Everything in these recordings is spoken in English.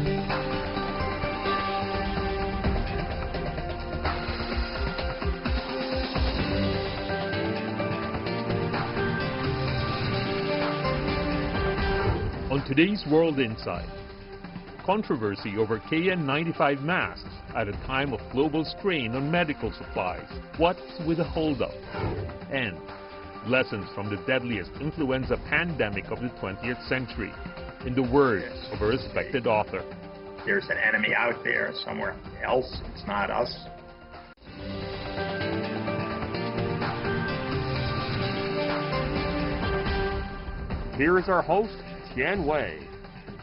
On today's World Insight, controversy over KN95 masks at a time of global strain on medical supplies. What's with the holdup? And lessons from the deadliest influenza pandemic of the 20th century, in the words of a respected author. There's an enemy out there somewhere else. It's not us. Here is our host, Tian Wei.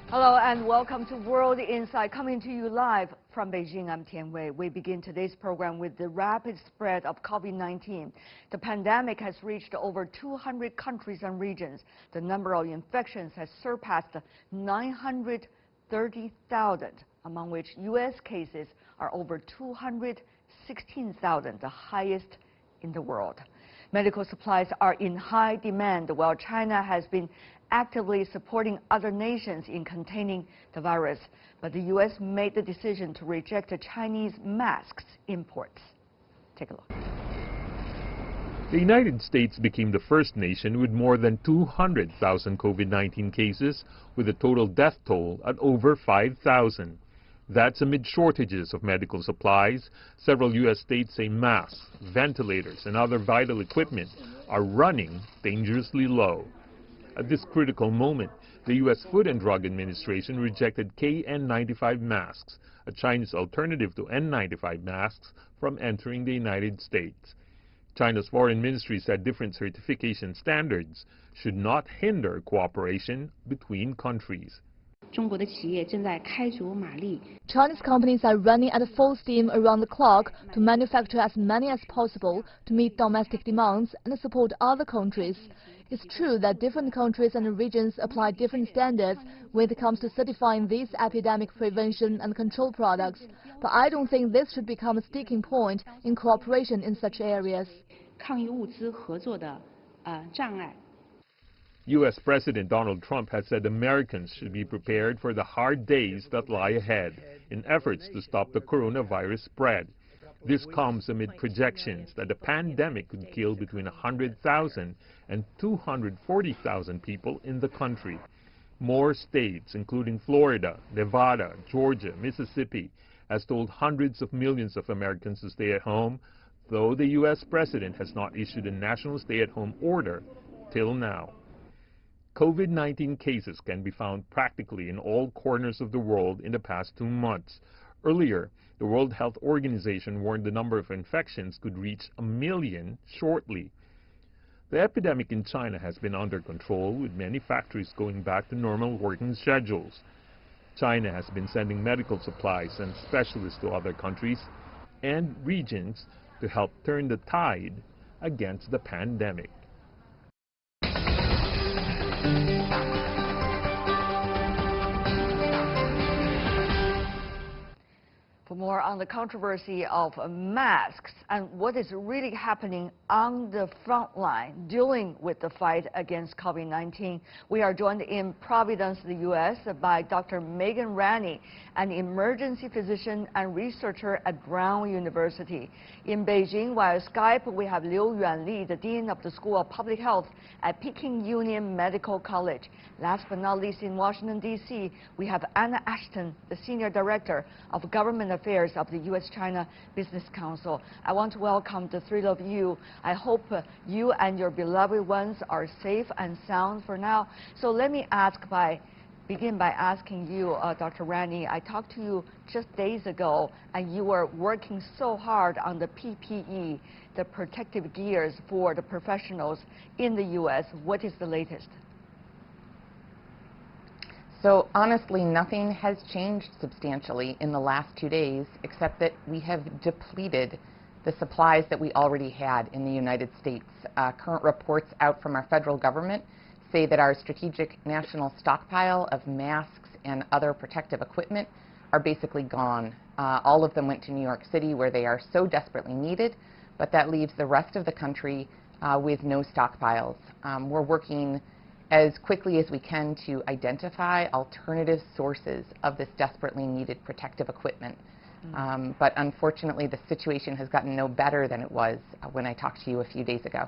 Hello and welcome to World Insight, coming to you live from Beijing. I'm Tian Wei. We begin today's program with the rapid spread of COVID-19. The pandemic has reached over 200 countries and regions. The number of infections has surpassed 930,000, among which U.S. cases are over 216,000, the highest in the world. Medical supplies are in high demand, while China has been actively supporting other nations in containing the virus. But the U.S. made the decision to reject the Chinese masks imports. Take a look. The United States became the first nation with more than 200,000 COVID-19 cases, with a total death toll at over 5,000. That's amid shortages of medical supplies. Several U.S. states say masks, ventilators, and other vital equipment are running dangerously low. At this critical moment, the U.S. Food and Drug Administration rejected KN95 masks, a Chinese alternative to N95 masks, from entering the United States. China's foreign ministry said different certification standards should not hinder cooperation between countries. Chinese companies are running at full steam around the clock to manufacture as many as possible to meet domestic demands and support other countries. It's true that different countries and regions apply different standards when it comes to certifying these epidemic prevention and control products, but I don't think this should become a sticking point in cooperation in such areas. U.S. President Donald Trump has said Americans should be prepared for the hard days that lie ahead in efforts to stop the coronavirus spread. This comes amid projections that the pandemic could kill between 100,000 and 240,000 people in the country. More states, including Florida, Nevada, Georgia, Mississippi, has told hundreds of millions of Americans to stay at home, though the U.S. president has not issued a national stay-at-home order till now. COVID-19 cases can be found practically in all corners of the world in the past 2 months. Earlier, the World Health Organization warned the number of infections could reach 1 million shortly. The epidemic in China has been under control, with many factories going back to normal working schedules. China has been sending medical supplies and specialists to other countries and regions to help turn the tide against the pandemic. For more on the controversy of masks and what is really happening on the front line dealing with the fight against COVID-19, we are joined in Providence, the U.S. by Dr. Megan Ranney, an emergency physician and researcher at Brown University. In Beijing, via Skype, we have Liu Yuanli, the Dean of the School of Public Health at Peking Union Medical College. Last but not least, in Washington, D.C., we have Anna Ashton, the Senior Director of Government Affairs of the U.S.-China Business Council. I want to welcome the three of you. I hope you and your beloved ones are safe and sound for now. So let me begin by asking you, Dr. Ranney, I talked to you just days ago, and you were working so hard on the PPE, the protective gears for the professionals in the U.S. What is the latest? So honestly, nothing has changed substantially in the last 2 days, except that we have depleted the supplies that we already had in the United States. Current reports out from our federal government say that our strategic national stockpile of masks and other protective equipment are basically gone. All of them went to New York City, where they are so desperately needed, but that leaves the rest of the country with no stockpiles. We're working as quickly as we can to identify alternative sources of this desperately needed protective equipment. But unfortunately, the situation has gotten no better than it was when I talked to you a few days ago.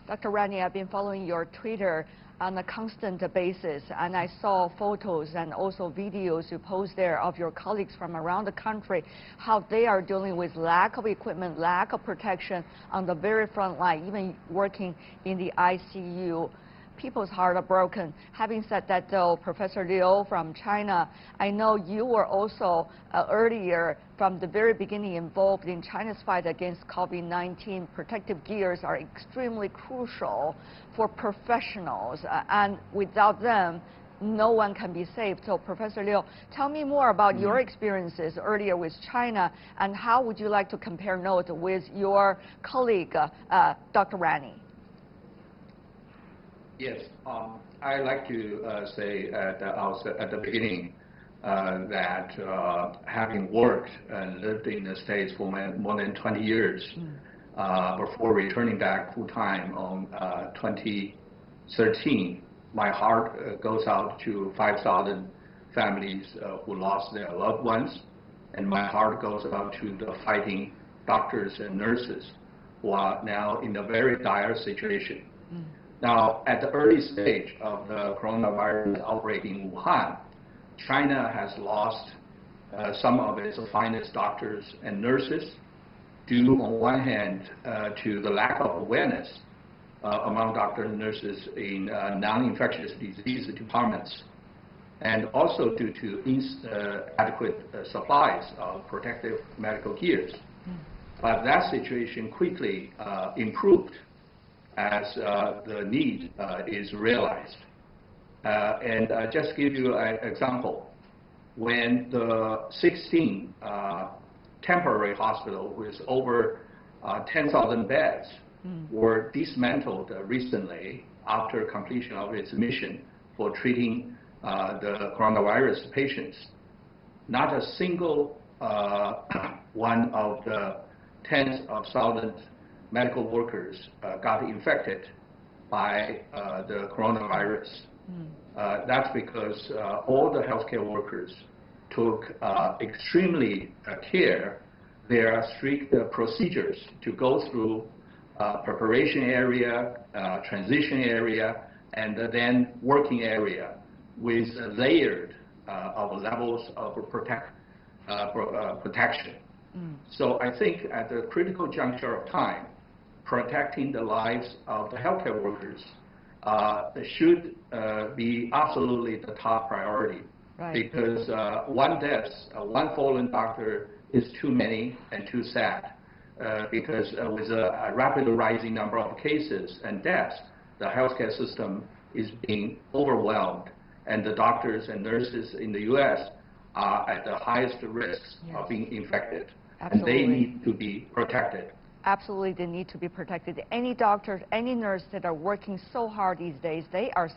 Dr. Rani, I've been following your Twitter on a constant basis, and I saw photos and also videos you post there of your colleagues from around the country, how they are dealing with lack of equipment, lack of protection on the very front line, even working in the ICU. People's hearts are broken. Having said that, though, Professor Liu from China, I know you were also earlier from the very beginning involved in China's fight against COVID-19. Protective gears are extremely crucial for professionals, and without them, no one can be saved. So, Professor Liu, tell me more about your experiences earlier with China, and how would you like to compare notes with your colleague, Dr. Rani? Yes, I'd like to say at the beginning that having worked and lived in the States for more than 20 years before returning back full-time on 2013, my heart goes out to 5,000 families who lost their loved ones, and my heart goes out to the fighting doctors and nurses who are now in a very dire situation. Now, at the early stage of the coronavirus outbreak in Wuhan, China has lost some of its finest doctors and nurses due, on one hand, to the lack of awareness among doctors and nurses in non-infectious disease departments, and also due to inadequate supplies of protective medical gears. But that situation quickly improved as the need is realized. And just give you an example. When the 16 temporary hospital with over 10,000 beds were dismantled recently after completion of its mission for treating the coronavirus patients, not a single one of the tens of thousands medical workers got infected by the coronavirus. That's because all the healthcare workers took extremely care. There are strict procedures to go through preparation area, transition area, and then working area with layered of levels of protection. So I think at the critical juncture of time, protecting the lives of the healthcare workers should be absolutely the top priority. Right. Because one death, one fallen doctor is too many and too sad. Because with a rapidly rising number of cases and deaths, the healthcare system is being overwhelmed, and the doctors and nurses in the U.S. are at the highest risks of being infected. Absolutely. And they need to be protected. Absolutely, they need to be protected. Any doctors, any nurse that are working so hard these days, they are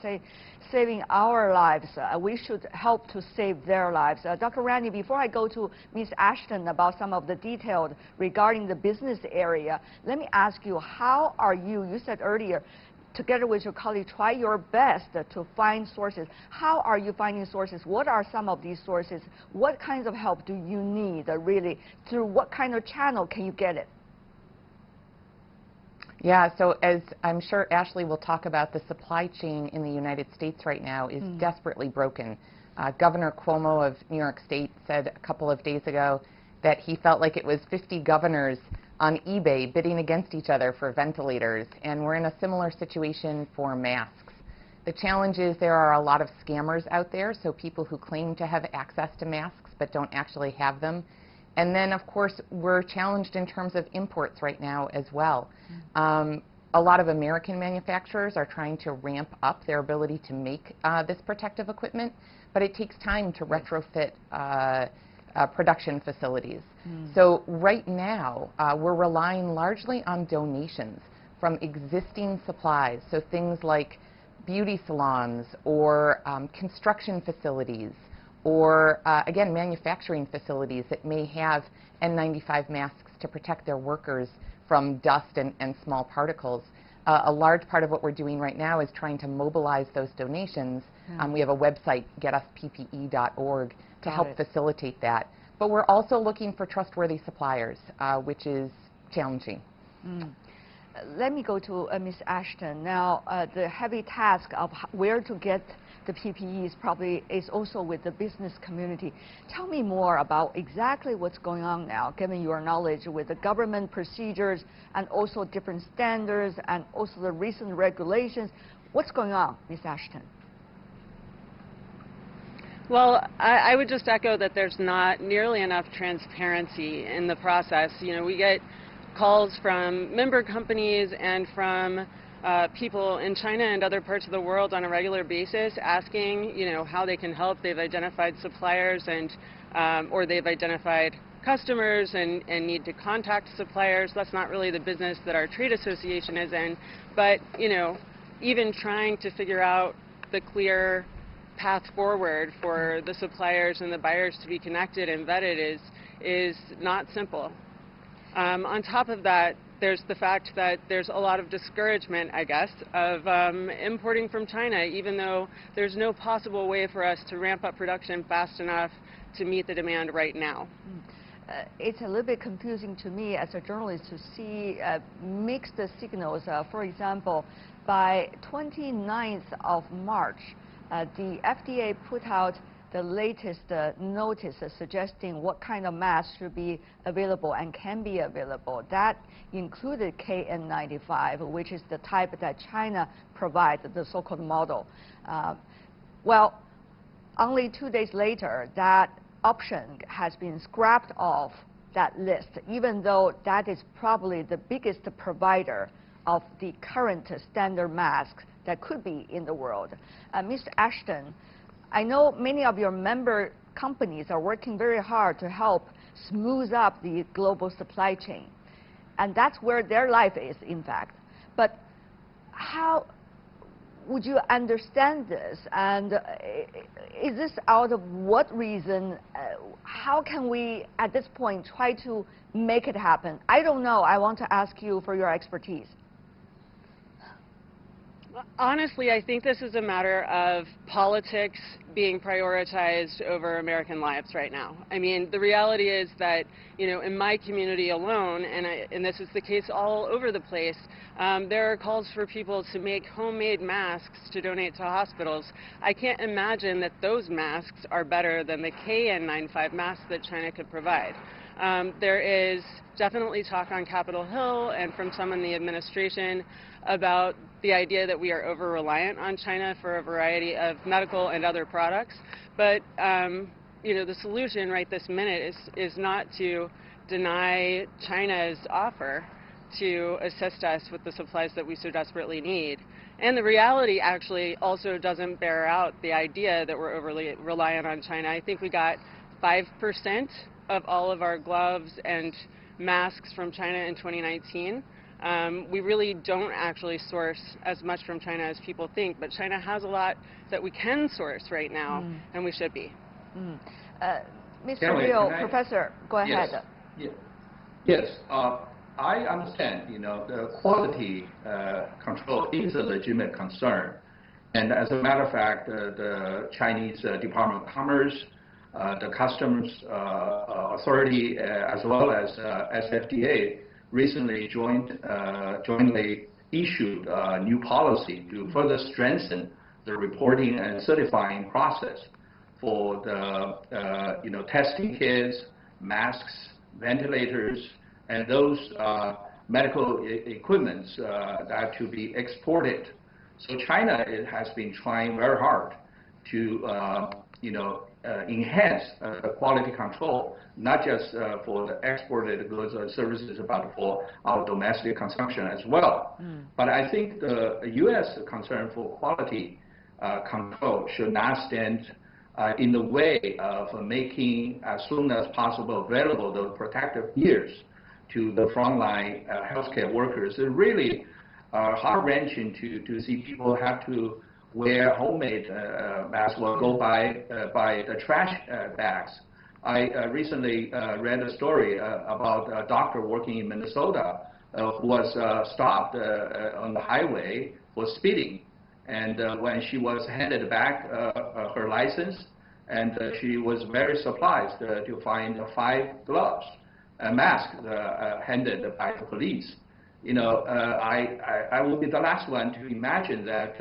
saving our lives. We should help to save their lives. Dr. Rani, before I go to Ms. Ashton about some of the details regarding the business area, let me ask you, how are you said earlier, together with your colleague, try your best to find sources. How are you finding sources? What are some of these sources? What kinds of help do you need, really? Through what kind of channel can you get it? Yeah, so as I'm sure Ashley will talk about, the supply chain in the United States right now is desperately broken. Governor Cuomo of New York State said a couple of days ago that he felt like it was 50 governors on eBay bidding against each other for ventilators, and we're in a similar situation for masks. The challenge is there are a lot of scammers out there, so people who claim to have access to masks but don't actually have them. And then, of course, we're challenged in terms of imports right now as well. A lot of American manufacturers are trying to ramp up their ability to make this protective equipment, but it takes time to retrofit production facilities. So right now, we're relying largely on donations from existing supplies, so things like beauty salons or construction facilities, or again, manufacturing facilities that may have N95 masks to protect their workers from dust and small particles. a large part of what we're doing right now is trying to mobilize those donations. We have a website, getusppe.org, to help facilitate that. But we're also looking for trustworthy suppliers, which is challenging. Let me go to Ms. Ashton. Now, the heavy task of where to get the PPEs probably is also with the business community. Tell me more about exactly what's going on now, given your knowledge with the government procedures and also different standards and also the recent regulations. What's going on, Ms. Ashton? Well, I would just echo that there's not nearly enough transparency in the process. You know, we get calls from member companies and from people in China and other parts of the world on a regular basis asking, you know, how they can help. They've identified suppliers and or they've identified customers and need to contact suppliers. That's not really the business that our trade association is in. But, you know, even trying to figure out the clear path forward for the suppliers and the buyers to be connected and vetted is not simple. On top of that, there's the fact that there's a lot of discouragement, I guess, of importing from China, even though there's no possible way for us to ramp up production fast enough to meet the demand right now. It's a little bit confusing to me as a journalist to see mixed signals. For example, by 29th of March, the FDA put out the latest notice suggesting what kind of masks should be available and can be available. That included KN95, which is the type that China provides, the so-called model. Well, only 2 days later, that option has been scrapped off that list, even though that is probably the biggest provider of the current standard masks that could be in the world. Ms. Ashton, I know many of your member companies are working very hard to help smooth up the global supply chain. And that's where their life is, in fact. But how would you understand this? And is this out of what reason? How can we, at this point, try to make it happen? I don't know. I want to ask you for your expertise. Honestly, I think this is a matter of politics being prioritized over American lives right now. I mean, the reality is that, you know, in my community alone, and this is the case all over the place, there are calls for people to make homemade masks to donate to hospitals. I can't imagine that those masks are better than the KN95 masks that China could provide. There is definitely talk on Capitol Hill and from some in the administration about the idea that we are over-reliant on China for a variety of medical and other products. But, you know, the solution right this minute is not to deny China's offer to assist us with the supplies that we so desperately need. And the reality actually also doesn't bear out the idea that we're overly reliant on China. I think we got 5% of all of our gloves and masks from China in 2019. We really don't actually source as much from China as people think, but China has a lot that we can source right now, and we should be. Mr. Liu, Professor, go ahead. Yes. I understand, you know, the quality control is a legitimate concern. And as a matter of fact, the Chinese Department of Commerce, the Customs Authority, as well as SFDA, recently jointly issued a new policy to further strengthen the reporting and certifying process for the you know, testing kits, masks, ventilators, and those medical equipments that to be exported. So China has been trying very hard to you know, enhance the quality control, not just for the exported goods or services, but for our domestic consumption as well. But I think the U.S. concern for quality control should not stand in the way of making as soon as possible available those protective gears to the frontline healthcare workers. It's really heart-wrenching to see people have to wear homemade masks or go by the trash bags. I recently read a story about a doctor working in Minnesota who was stopped on the highway for speeding. And when she was handed back her license, and she was very surprised to find 5 gloves, a mask handed by the police. You know, I will be the last one to imagine that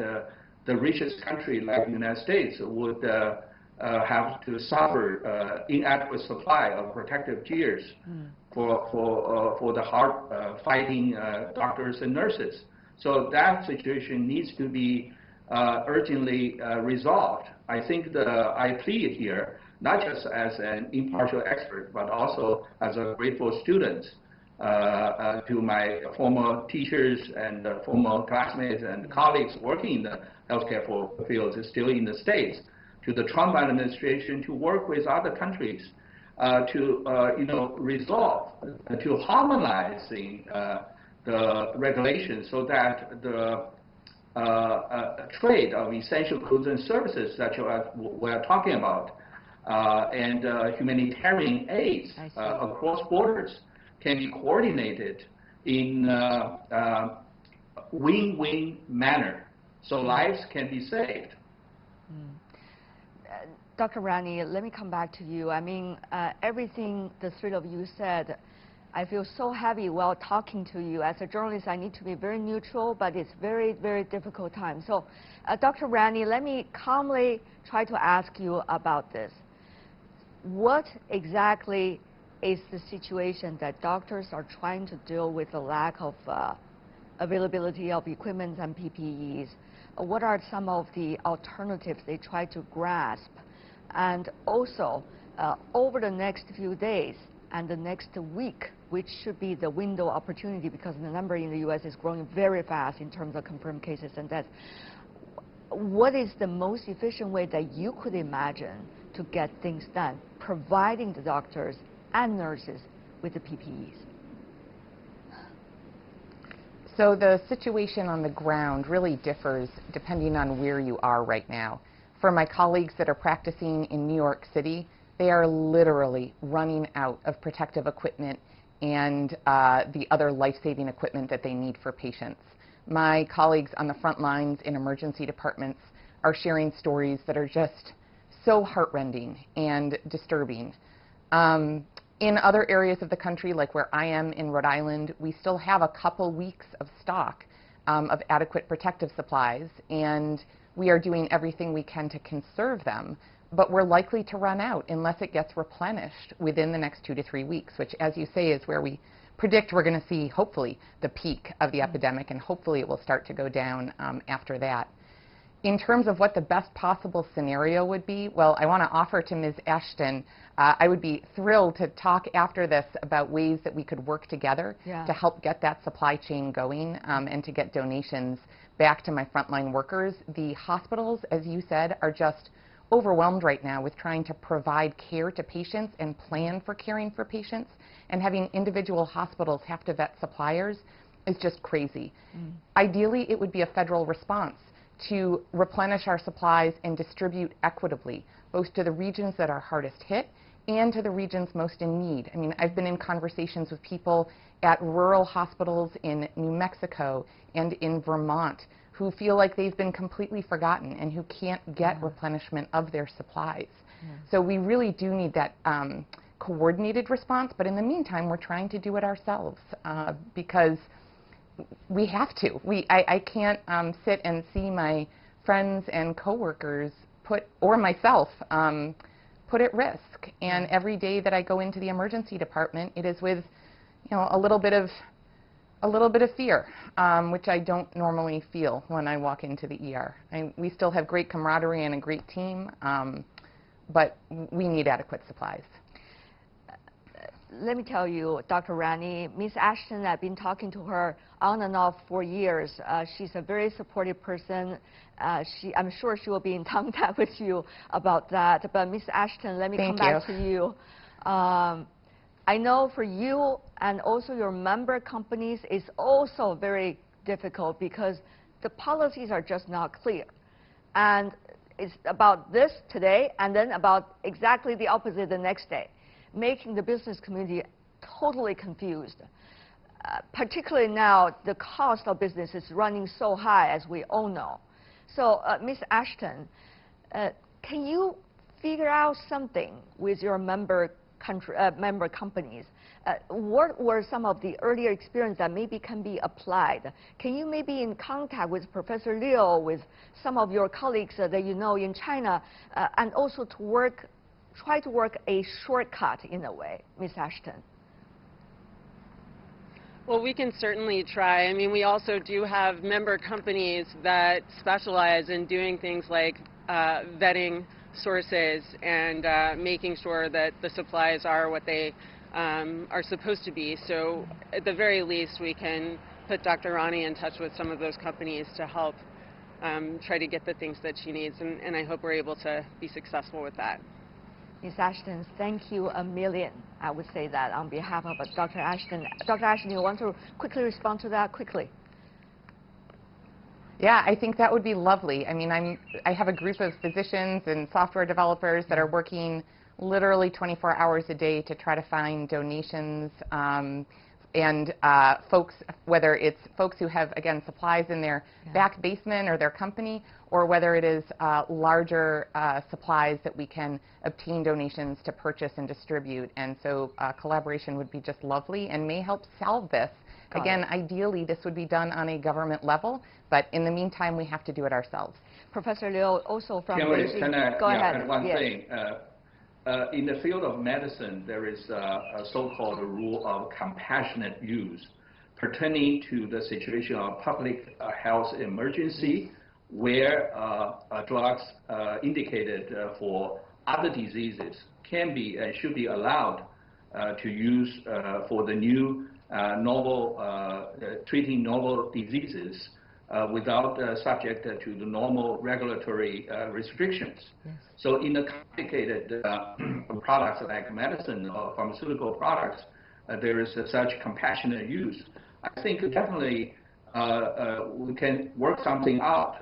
the richest country like the United States would have to suffer inadequate supply of protective gears for the hard fighting doctors and nurses. So that situation needs to be urgently resolved. I think I plead here, not just as an impartial expert, but also as a grateful student to my former teachers and former classmates and colleagues working in the healthcare fields still in the States, to the Trump administration to work with other countries to resolve, to harmonizing the regulations so that the trade of essential goods and services that we're talking about and humanitarian aid across borders can be coordinated in win-win manner so lives can be saved. Dr. Rani, let me come back to you. I mean, everything the three of you said, I feel so heavy while talking to you. As a journalist, I need to be very neutral, but it's very, very difficult time. So, Dr. Rani, let me calmly try to ask you about this. What exactly is the situation that doctors are trying to deal with the lack of availability of equipment and PPEs? What are some of the alternatives they try to grasp? And also, over the next few days and the next week, which should be the window opportunity because the number in the U.S. is growing very fast in terms of confirmed cases and deaths, what is the most efficient way that you could imagine to get things done, providing the doctors and nurses with the PPEs? So the situation on the ground really differs depending on where you are right now. For my colleagues that are practicing in New York City, they are literally running out of protective equipment and the other life-saving equipment that they need for patients. My colleagues on the front lines in emergency departments are sharing stories that are just so heartrending and disturbing. In other areas of the country, like where I am in Rhode Island, we still have a couple weeks of stock of adequate protective supplies, and we are doing everything we can to conserve them, but we're likely to run out unless it gets replenished within the next 2 to 3 weeks, which, as you say, is where we predict we're going to see, hopefully, the peak of the epidemic, and hopefully it will start to go down after that. In terms of what the best possible scenario would be, well, I want to offer to Ms. Ashton, I would be thrilled to talk after this about ways that we could work together to help get that supply chain going and to get donations back to my frontline workers. The hospitals, as you said, are just overwhelmed right now with trying to provide care to patients and plan for caring for patients, and having individual hospitals have to vet suppliers is just crazy. Ideally, it would be a federal response to replenish our supplies and distribute equitably, both to the regions that are hardest hit and to the regions most in need. I mean, I've been in conversations with people at rural hospitals in New Mexico and in Vermont who feel like they've been completely forgotten and who can't get replenishment of their supplies. So we really do need that coordinated response, but in the meantime, we're trying to do it ourselves because we have to. I can't sit and see my friends and coworkers or myself put at risk. And every day that I go into the emergency department, it is with, a little bit of fear, which I don't normally feel when I walk into the ER. We still have great camaraderie and a great team, but we need adequate supplies. Let me tell you, Dr. Rani, Ms. Ashton, I've been talking to her on and off for years. She's a very supportive person. I'm sure she will be in contact with you about that. But Ms. Ashton, let me come back to you. I know for you and also your member companies, it's also very difficult because the policies are just not clear. And it's about this today and then about exactly the opposite the next day, making the business community totally confused. particularly now, the cost of business is running so high, as we all know. So, Ms. Ashton, can you figure out something with your member companies? What were some of the earlier experience that maybe can be applied? Can you maybe in contact with Professor Liu, with some of your colleagues that you know in China, and also to try to work a shortcut in a way, Ms. Ashton? Well, we can certainly try. I mean, we also do have member companies that specialize in doing things like vetting sources and making sure that the supplies are what they are supposed to be. So at the very least, we can put Dr. Rani in touch with some of those companies to help try to get the things that she needs, and I hope we're able to be successful with that. Ms. Ashton, thank you a million. I would say that on behalf of Dr. Ashton. Dr. Ashton, you want to quickly respond to that quickly? Yeah, I think that would be lovely. I mean, I have a group of physicians and software developers that are working literally 24 hours a day to try to find donations and folks, whether it's folks who have, again, supplies in their back basement or their company, or whether it is larger supplies that we can obtain donations to purchase and distribute. And so collaboration would be just lovely and may help solve this. Again, ideally, this would be done on a government level, but in the meantime, we have to do it ourselves. Professor Liu, also from Beijing. Can I Go ahead. add one thing? In the field of medicine, there is a so-called rule of compassionate use pertaining to the situation of public health emergency where drugs indicated for other diseases can be and should be allowed to use for the new treating novel diseases without subject to the normal regulatory restrictions. Yes. So in the complicated products like medicine or pharmaceutical products, there is such compassionate use. I think definitely we can work something out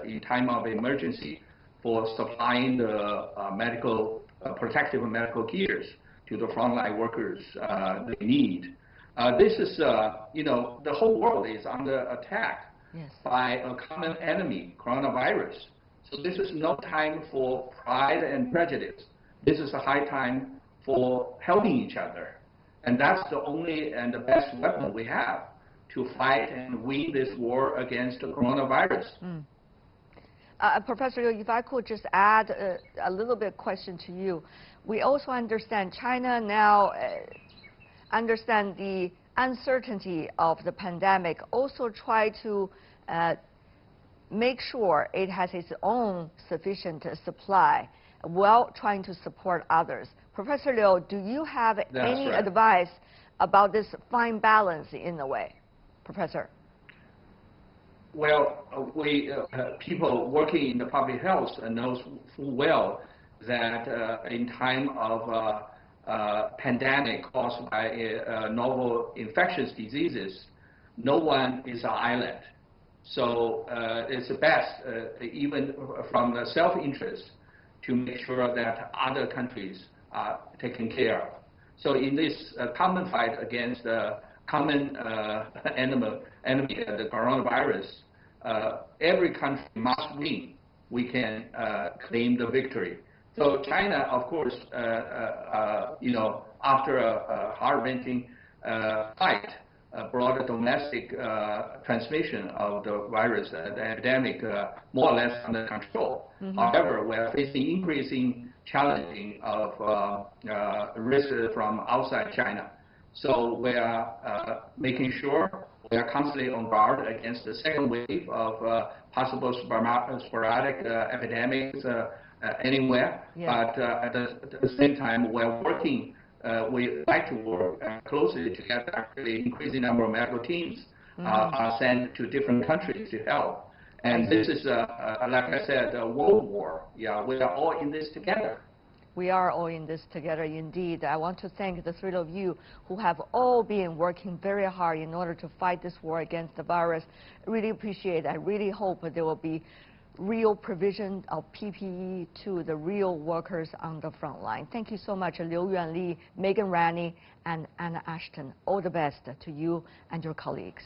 in time of emergency for supplying the protective medical gears to the frontline workers they need. This is, the whole world is under attack by a common enemy, coronavirus. So this is no time for pride and prejudice. This is a high time for helping each other. And that's the only and the best weapon we have to fight and win this war against the coronavirus. Professor Liu, if I could just add a little bit question to you. We also understand China now understand the uncertainty of the pandemic, also try to make sure it has its own sufficient supply while trying to support others. Professor Liu, do you have any advice about this fine balance in a way? Professor? Well, people working in the public health knows full well that in time of pandemic caused by novel infectious diseases, no one is an island. So it's best, even from the self-interest, to make sure that other countries are taken care of. So in this common fight against the common enemy, the coronavirus, every country must win. We can claim the victory. So China, of course, after a heart-wrenching fight, brought a domestic transmission of the virus, the epidemic, more or less under control. However, we are facing increasing challenging of risk from outside China. So we are making sure we are constantly on guard against the second wave of possible sporadic epidemics anywhere. But at the same time, we're working. We like to work closely together. Actually, increasing number of medical teams are sent to different countries to help. And this is, like I said, a world war. Yeah, we are all in this together. We are all in this together, indeed. I want to thank the three of you who have all been working very hard in order to fight this war against the virus. Really appreciate it. I really hope there will be real provision of PPE to the real workers on the front line. Thank you so much, Liu Yuanli, Megan Ranney, and Anna Ashton. All the best to you and your colleagues.